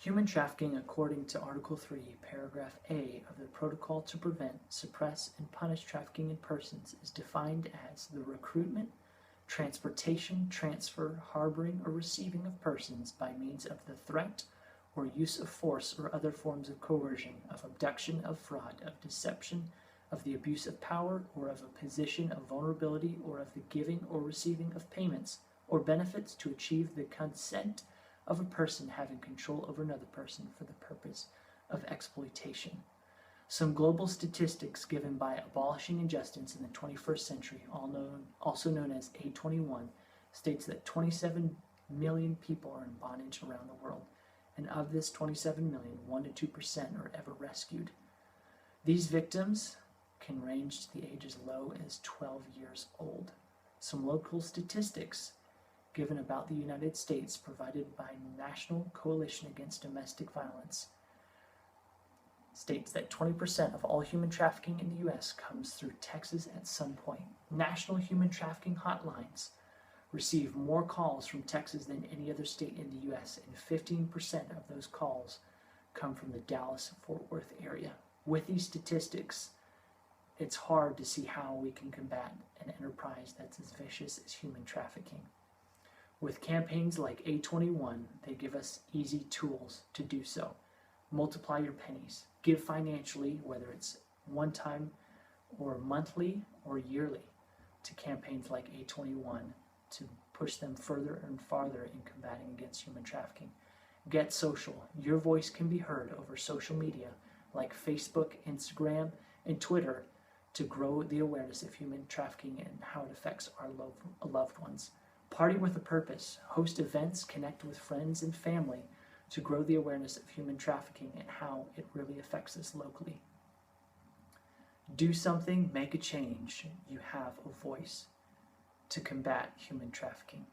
Human trafficking, according to Article 3, Paragraph A of the Protocol to Prevent, Suppress, and Punish Trafficking in Persons, is defined as the recruitment, transportation, transfer, harboring, or receiving of persons by means of the threat or use of force or other forms of coercion, of abduction, of fraud, of deception, of the abuse of power, or of a position of vulnerability, or of the giving or receiving of payments or benefits to achieve the consent of a person having control over another person for the purpose of exploitation. Some global statistics given by Abolishing Injustice in the 21st Century, also known as A21, states that 27 million people are in bondage around the world, and of this 27 million, 1 to 2% are ever rescued. These victims can range to the age as low as 12 years old. Some local statistics given about the United States provided by National Coalition Against Domestic Violence states that 20% of all human trafficking in the U.S. comes through Texas at some point. National human trafficking hotlines receive more calls from Texas than any other state in the U.S., and 15% of those calls come from the Dallas-Fort Worth area. With these statistics, it's hard to see how we can combat an enterprise that's as vicious as human trafficking. With campaigns like A21, they give us easy tools to do so. Multiply your pennies. Give financially, whether it's one time or monthly or yearly, to campaigns like A21 to push them further and farther in combating against human trafficking. Get social. Your voice can be heard over social media like Facebook, Instagram, and Twitter to grow the awareness of human trafficking and how it affects our loved ones. Party with a purpose. Host events, connect with friends and family to grow the awareness of human trafficking and how it really affects us locally. Do something, make a change. You have a voice to combat human trafficking.